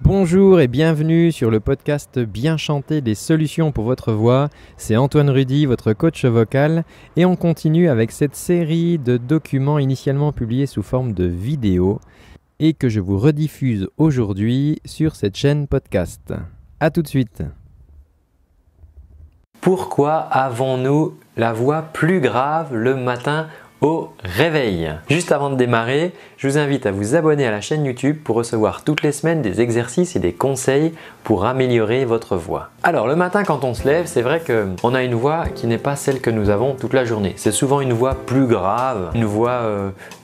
Bonjour et bienvenue sur le podcast Bien chanter des solutions pour votre voix. C'est Antoine Rudy, votre coach vocal, et on continue avec cette série de documents initialement publiés sous forme de vidéo et que je vous rediffuse aujourd'hui sur cette chaîne podcast. A tout de suite. Pourquoi avons-nous la voix plus grave le matin au réveil? Juste avant de démarrer, je vous invite à vous abonner à la chaîne YouTube pour recevoir toutes les semaines des exercices et des conseils pour améliorer votre voix. Alors le matin quand on se lève, c'est vrai qu'on a une voix qui n'est pas celle que nous avons toute la journée. C'est souvent une voix plus grave, une voix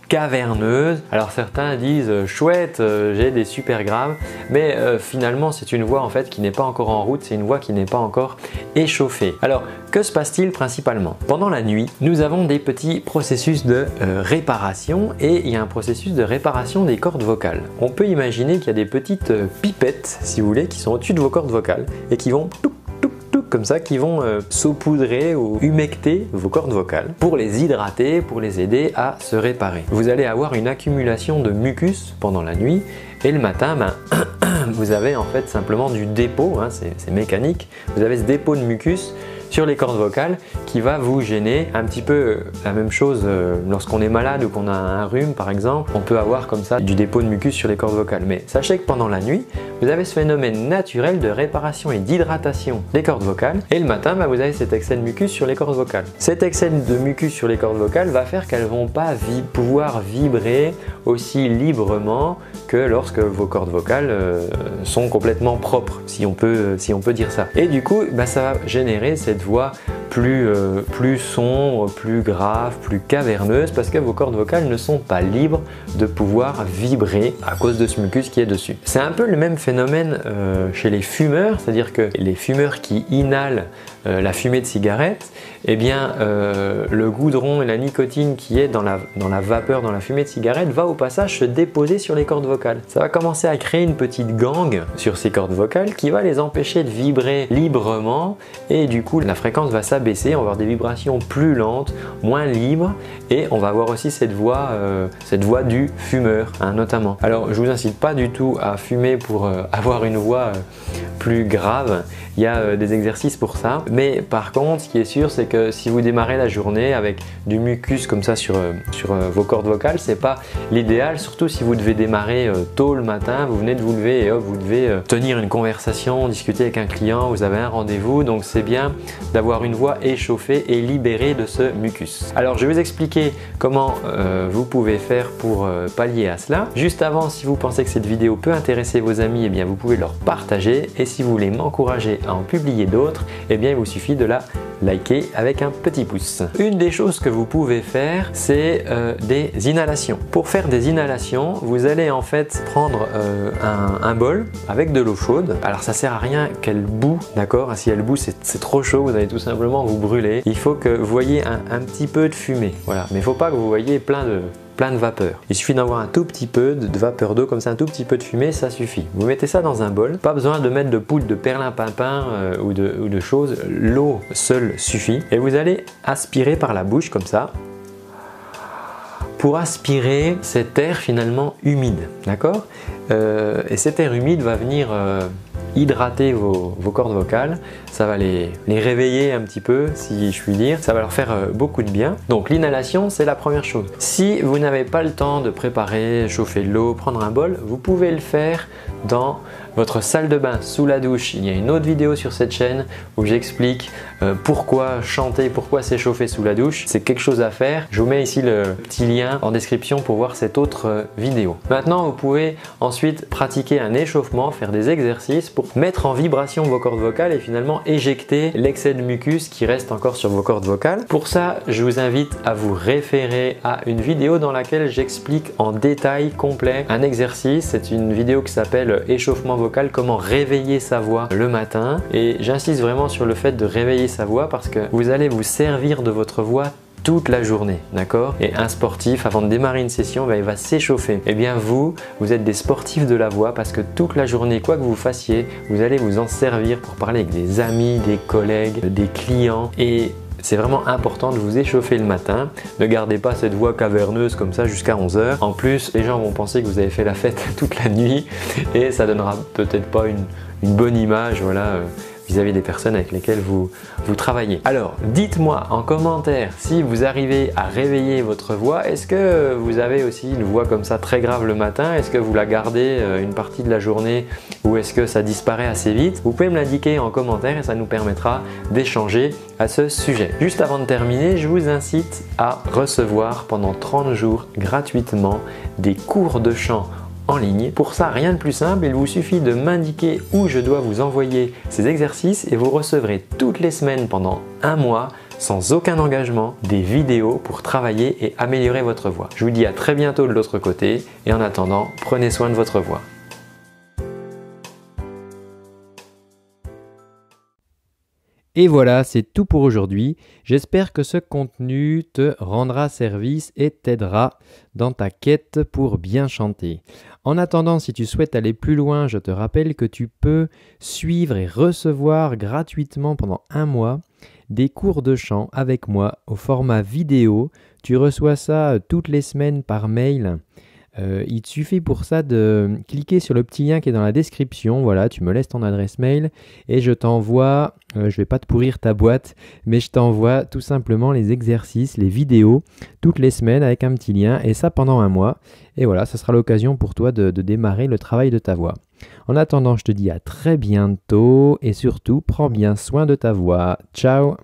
caverneuse. Alors certains disent chouette, j'ai des super graves, mais finalement c'est une voix en fait qui n'est pas encore en route, c'est une voix qui n'est pas encore échauffée. Alors que se passe-t-il principalement? Pendant la nuit, nous avons des petits processus de réparation et il y a un processus de réparation des cordes vocales. On peut imaginer qu'il y a des petites pipettes, si vous voulez, qui sont au-dessus de vos cordes vocales et qui vont comme ça, qui vont saupoudrer ou humecter vos cordes vocales pour les hydrater, pour les aider à se réparer. Vous allez avoir une accumulation de mucus pendant la nuit et le matin, vous avez en fait simplement du dépôt, hein, c'est mécanique, vous avez ce dépôt de mucus sur les cordes vocales qui va vous gêner. Un petit peu la même chose lorsqu'on est malade ou qu'on a un rhume par exemple, on peut avoir comme ça du dépôt de mucus sur les cordes vocales. Mais sachez que pendant la nuit, vous avez ce phénomène naturel de réparation et d'hydratation des cordes vocales et le matin, vous avez cet excès de mucus sur les cordes vocales. Cet excès de mucus sur les cordes vocales va faire qu'elles ne vont pas pouvoir vibrer aussi librement que lorsque vos cordes vocales sont complètement propres, si on peut dire ça. Et du coup, ça va générer cette voix plus sombre, plus grave, plus caverneuse parce que vos cordes vocales ne sont pas libres de pouvoir vibrer à cause de ce mucus qui est dessus. C'est un peu le même phénomène chez les fumeurs, c'est-à-dire que les fumeurs qui inhalent la fumée de cigarette, eh bien le goudron et la nicotine qui est dans la vapeur, dans la fumée de cigarette va au passage se déposer sur les cordes vocales. Ça va commencer à créer une petite gangue sur ces cordes vocales qui va les empêcher de vibrer librement et du coup la fréquence va s'abaisser, on va avoir des vibrations plus lentes, moins libres et on va avoir aussi cette voix du fumeur notamment. Alors je vous incite pas du tout à fumer pour avoir une voix plus grave, il y a des exercices pour ça, mais par contre ce qui est sûr c'est que si vous démarrez la journée avec du mucus comme ça sur vos cordes vocales, c'est pas l'idéal, surtout si vous devez démarrer tôt le matin, vous venez de vous lever et hop, vous devez tenir une conversation, discuter avec un client, vous avez un rendez-vous, donc c'est bien d'avoir une voix échauffée et libérée de ce mucus. Alors je vais vous expliquer comment vous pouvez faire pour pallier à cela. Juste avant, si vous pensez que cette vidéo peut intéresser vos amis, eh bien vous pouvez leur partager et si vous voulez m'encourager à en publier d'autres, eh bien il vous suffit de la liker avec un petit pouce. Une des choses que vous pouvez faire, c'est des inhalations. Pour faire des inhalations, vous allez en fait prendre un bol avec de l'eau chaude. Alors ça sert à rien qu'elle bout, d'accord? Si elle bout, c'est trop chaud, vous allez tout simplement vous brûler. Il faut que vous voyez un petit peu de fumée, voilà. Mais il ne faut pas que vous voyez plein de vapeur. Il suffit d'avoir un tout petit peu de vapeur d'eau, comme ça un tout petit peu de fumée, ça suffit. Vous mettez ça dans un bol, pas besoin de mettre de poudre de perlimpinpin ou de choses, l'eau seule suffit. Et vous allez aspirer par la bouche comme ça, pour aspirer cet air finalement humide, d'accord? Et cet air humide va venir hydrater vos cordes vocales, ça va les réveiller un petit peu si je puis dire, ça va leur faire beaucoup de bien. Donc l'inhalation c'est la première chose. Si vous n'avez pas le temps de préparer, chauffer de l'eau, prendre un bol, vous pouvez le faire dans votre salle de bain sous la douche. Il y a une autre vidéo sur cette chaîne où j'explique pourquoi chanter, pourquoi s'échauffer sous la douche. C'est quelque chose à faire. Je vous mets ici le petit lien en description pour voir cette autre vidéo. Maintenant, vous pouvez ensuite pratiquer un échauffement, faire des exercices pour mettre en vibration vos cordes vocales et finalement éjecter l'excès de mucus qui reste encore sur vos cordes vocales. Pour ça, je vous invite à vous référer à une vidéo dans laquelle j'explique en détail complet un exercice. C'est une vidéo qui s'appelle échauffement vocal, comment réveiller sa voix le matin, et j'insiste vraiment sur le fait de réveiller sa voix parce que vous allez vous servir de votre voix toute la journée, d'accord? Et un sportif, avant de démarrer une session, il va s'échauffer. Eh bien vous êtes des sportifs de la voix parce que toute la journée, quoi que vous fassiez, vous allez vous en servir pour parler avec des amis, des collègues, des clients et c'est vraiment important de vous échauffer le matin. Ne gardez pas cette voix caverneuse comme ça jusqu'à 11 h. En plus, les gens vont penser que vous avez fait la fête toute la nuit et ça donnera peut-être pas une bonne image, voilà, vis-à-vis des personnes avec lesquelles vous travaillez. Alors, dites-moi en commentaire si vous arrivez à réveiller votre voix. Est-ce que vous avez aussi une voix comme ça très grave le matin? Est-ce que vous la gardez une partie de la journée ou est-ce que ça disparaît assez vite? Vous pouvez me l'indiquer en commentaire et ça nous permettra d'échanger à ce sujet. Juste avant de terminer, je vous incite à recevoir pendant 30 jours gratuitement des cours de chant en ligne. Pour ça, rien de plus simple, il vous suffit de m'indiquer où je dois vous envoyer ces exercices et vous recevrez toutes les semaines pendant un mois, sans aucun engagement, des vidéos pour travailler et améliorer votre voix. Je vous dis à très bientôt de l'autre côté et en attendant, prenez soin de votre voix. Et voilà, c'est tout pour aujourd'hui. J'espère que ce contenu te rendra service et t'aidera dans ta quête pour bien chanter. En attendant, si tu souhaites aller plus loin, je te rappelle que tu peux suivre et recevoir gratuitement pendant un mois des cours de chant avec moi au format vidéo. Tu reçois ça toutes les semaines par mail. Il te suffit pour ça de cliquer sur le petit lien qui est dans la description. Voilà, tu me laisses ton adresse mail et je t'envoie, je ne vais pas te pourrir ta boîte, mais je t'envoie tout simplement les exercices, les vidéos toutes les semaines avec un petit lien et ça pendant un mois. Et voilà, ça sera l'occasion pour toi de démarrer le travail de ta voix. En attendant, je te dis à très bientôt et surtout, prends bien soin de ta voix. Ciao!